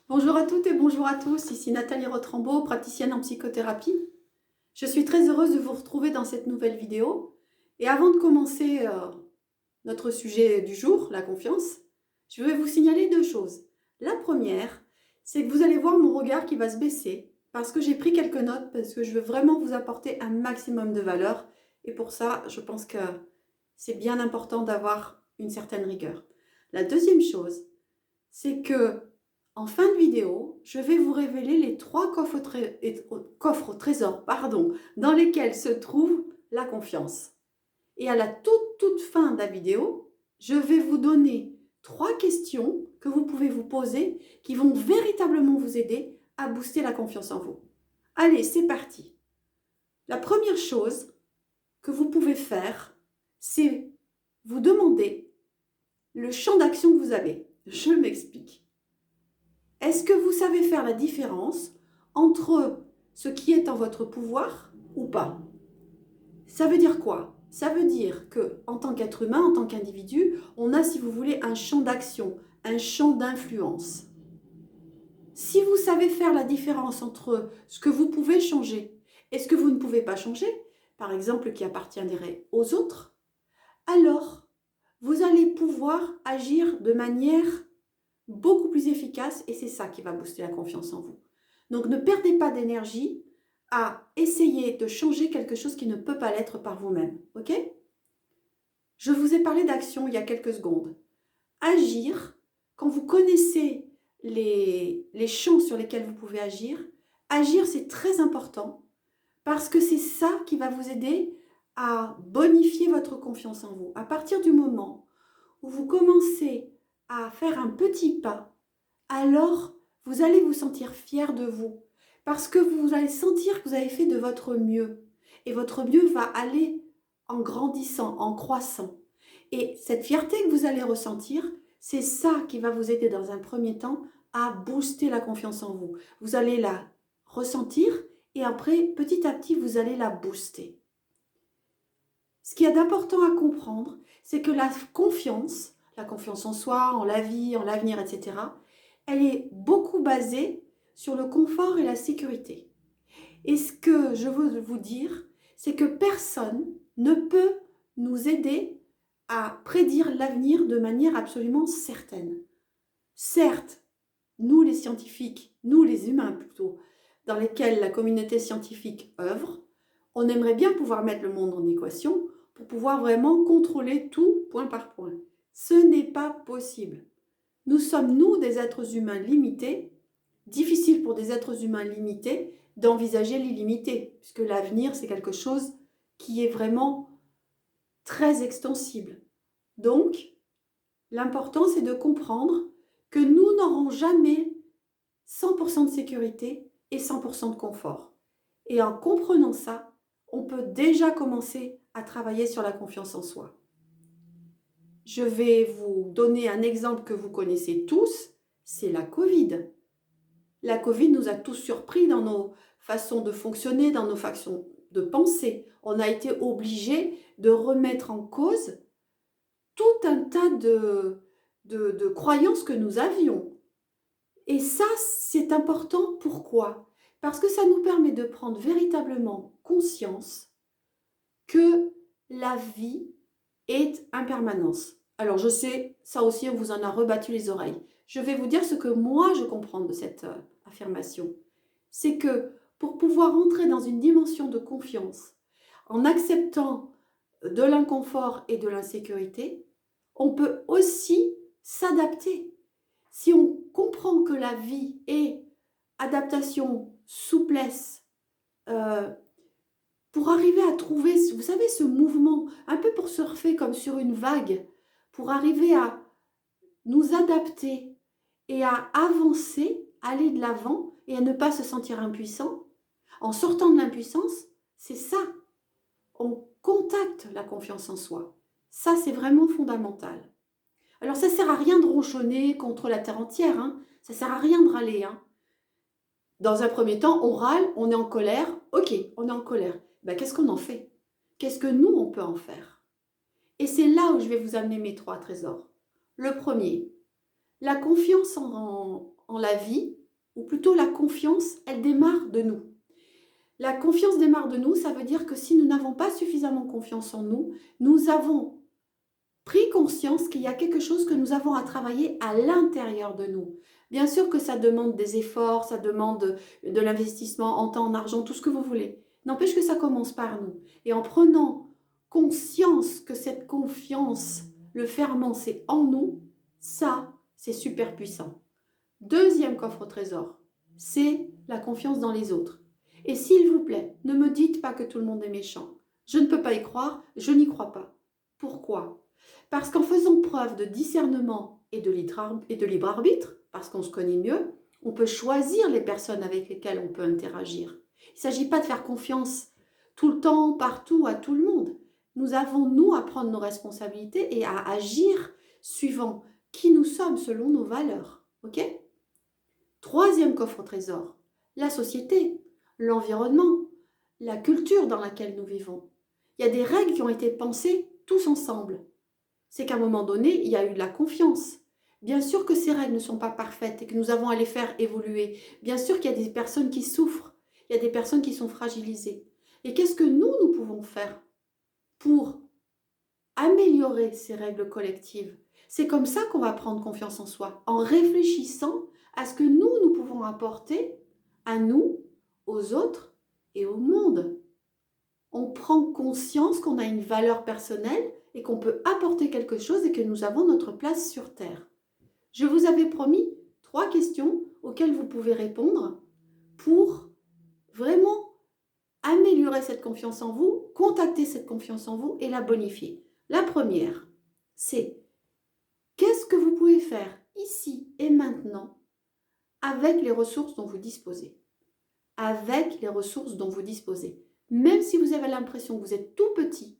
Bonjour à toutes et bonjour à tous, ici Nathalie Rotrambeau, praticienne en psychothérapie. Je suis très heureuse de vous retrouver dans cette nouvelle vidéo. Et avant de commencer notre sujet du jour, la confiance, je vais vous signaler deux choses. La première, c'est que vous allez voir mon regard qui va se baisser parce que j'ai pris quelques notes, parce que je veux vraiment vous apporter un maximum de valeur. Et pour ça, je pense que c'est bien important d'avoir une certaine rigueur. La deuxième chose, c'est que en fin de vidéo, je vais vous révéler les trois coffres au trésor dans lesquels se trouve la confiance. Et à la toute fin de la vidéo, je vais vous donner trois questions que vous pouvez vous poser qui vont véritablement vous aider à booster la confiance en vous. Allez, c'est parti. La première chose que vous pouvez faire, c'est vous demander le champ d'action que vous avez. Je m'explique. Est-ce que vous savez faire la différence entre ce qui est en votre pouvoir ou pas? Ça veut dire quoi? Ça veut dire qu'en tant qu'être humain, en tant qu'individu, on a, si vous voulez, un champ d'action, un champ d'influence. Si vous savez faire la différence entre ce que vous pouvez changer et ce que vous ne pouvez pas changer, par exemple qui appartiendrait aux autres, alors vous allez pouvoir agir de manière beaucoup plus efficace et c'est ça qui va booster la confiance en vous. Donc ne perdez pas d'énergie à essayer de changer quelque chose qui ne peut pas l'être par vous-même. Ok? Je vous ai parlé d'action il y a quelques secondes. Agir, quand vous connaissez les champs sur lesquels vous pouvez agir c'est très important parce que c'est ça qui va vous aider à bonifier votre confiance en vous. À partir du moment où vous commencez à faire un petit pas, alors vous allez vous sentir fier de vous parce que vous allez sentir que vous avez fait de votre mieux et votre mieux va aller en grandissant, en croissant. Et cette fierté que vous allez ressentir, c'est ça qui va vous aider dans un premier temps à booster la confiance en vous. Vous allez la ressentir et après, petit à petit, vous allez la booster. Ce qu'il y a d'important à comprendre, c'est que la confiance en soi, en la vie, en l'avenir, etc., elle est beaucoup basée sur le confort et la sécurité. Et ce que je veux vous dire, c'est que personne ne peut nous aider à prédire l'avenir de manière absolument certaine. Certes, nous les scientifiques, nous les humains plutôt, dans lesquels la communauté scientifique œuvre, on aimerait bien pouvoir mettre le monde en équation pour pouvoir vraiment contrôler tout point par point. Ce n'est pas possible. Nous sommes, nous, des êtres humains limités. Difficile pour des êtres humains limités d'envisager l'illimité, puisque l'avenir, c'est quelque chose qui est vraiment très extensible. Donc, l'important, c'est de comprendre que nous n'aurons jamais 100% de sécurité et 100% de confort. Et en comprenant ça, on peut déjà commencer à travailler sur la confiance en soi. Je vais vous donner un exemple que vous connaissez tous, c'est la Covid. La Covid nous a tous surpris dans nos façons de fonctionner, dans nos façons de penser. On a été obligés de remettre en cause tout un tas de croyances que nous avions. Et ça, c'est important. Pourquoi? Parce que ça nous permet de prendre véritablement conscience que la vie est impermanence. Alors je sais, ça aussi on vous en a rebattu les oreilles. Je vais vous dire ce que moi je comprends de cette affirmation. C'est que pour pouvoir entrer dans une dimension de confiance, en acceptant de l'inconfort et de l'insécurité, on peut aussi s'adapter. Si on comprend que la vie est adaptation, souplesse, euh, pour arriver à trouver, vous savez, ce mouvement, un peu pour surfer comme sur une vague, pour arriver à nous adapter et à avancer, aller de l'avant et à ne pas se sentir impuissant. En sortant de l'impuissance, c'est ça. On contacte la confiance en soi. Ça, c'est vraiment fondamental. Alors, ça ne sert à rien de ronchonner contre la terre entière. Hein. Ça ne sert à rien de râler. Hein. Dans un premier temps, on râle, on est en colère. Ok, on est en colère. Ben, qu'est-ce qu'on en fait? Qu'est-ce que nous, on peut en faire? Et c'est là où je vais vous amener mes trois trésors. Le premier, la confiance en la vie, ou plutôt la confiance, elle démarre de nous. La confiance démarre de nous, ça veut dire que si nous n'avons pas suffisamment confiance en nous, nous avons pris conscience qu'il y a quelque chose que nous avons à travailler à l'intérieur de nous. Bien sûr que ça demande des efforts, ça demande de l'investissement en temps, en argent, tout ce que vous voulez. N'empêche que ça commence par nous. Et en prenant conscience que cette confiance, le ferment, c'est en nous, ça, c'est super puissant. Deuxième coffre au trésor, c'est la confiance dans les autres. Et s'il vous plaît, ne me dites pas que tout le monde est méchant. Je ne peux pas y croire, je n'y crois pas. Pourquoi ? Parce qu'en faisant preuve de discernement et de libre arbitre, parce qu'on se connaît mieux, on peut choisir les personnes avec lesquelles on peut interagir. Il ne s'agit pas de faire confiance tout le temps, partout, à tout le monde. Nous avons, nous, à prendre nos responsabilités et à agir suivant qui nous sommes selon nos valeurs. Ok ? Troisième coffre au trésor, la société, l'environnement, la culture dans laquelle nous vivons. Il y a des règles qui ont été pensées tous ensemble. C'est qu'à un moment donné, il y a eu de la confiance. Bien sûr que ces règles ne sont pas parfaites et que nous avons à les faire évoluer. Bien sûr qu'il y a des personnes qui souffrent, il y a des personnes qui sont fragilisées. Et qu'est-ce que nous pouvons faire pour améliorer ces règles collectives? C'est comme ça qu'on va prendre confiance en soi, en réfléchissant à ce que nous pouvons apporter à nous, aux autres et au monde. On prend conscience qu'on a une valeur personnelle et qu'on peut apporter quelque chose et que nous avons notre place sur Terre. Je vous avais promis 3 questions auxquelles vous pouvez répondre pour vraiment améliorer cette confiance en vous, contacter cette confiance en vous et la bonifier. La première, c'est qu'est-ce que vous pouvez faire ici et maintenant avec les ressources dont vous disposez. Avec les ressources dont vous disposez. Même si vous avez l'impression que vous êtes tout petit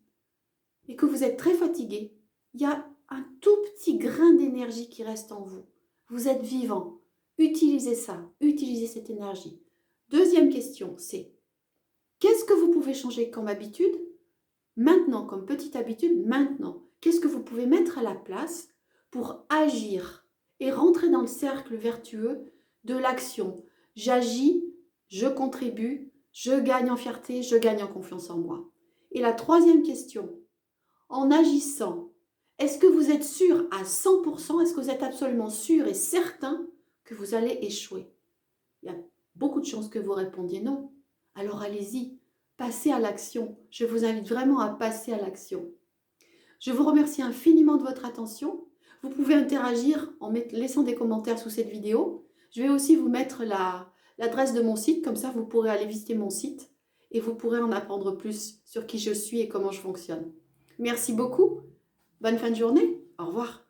et que vous êtes très fatigué, il y a un tout petit grain d'énergie qui reste en vous. Vous êtes vivant. Utilisez ça, utilisez cette énergie. Deuxième question, c'est qu'est-ce que vous pouvez changer comme habitude maintenant, comme petite habitude maintenant? Qu'est-ce que vous pouvez mettre à la place pour agir et rentrer dans le cercle vertueux de l'action? J'agis, je contribue, je gagne en fierté, je gagne en confiance en moi. Et la troisième question, en agissant, est-ce que vous êtes sûr à 100%, est-ce que vous êtes absolument sûr et certain que vous allez échouer? Il y a beaucoup de chances que vous répondiez non. Alors allez-y, passez à l'action. Je vous invite vraiment à passer à l'action. Je vous remercie infiniment de votre attention. Vous pouvez interagir en laissant des commentaires sous cette vidéo. Je vais aussi vous mettre l'adresse de mon site, comme ça vous pourrez aller visiter mon site et vous pourrez en apprendre plus sur qui je suis et comment je fonctionne. Merci beaucoup, bonne fin de journée, au revoir.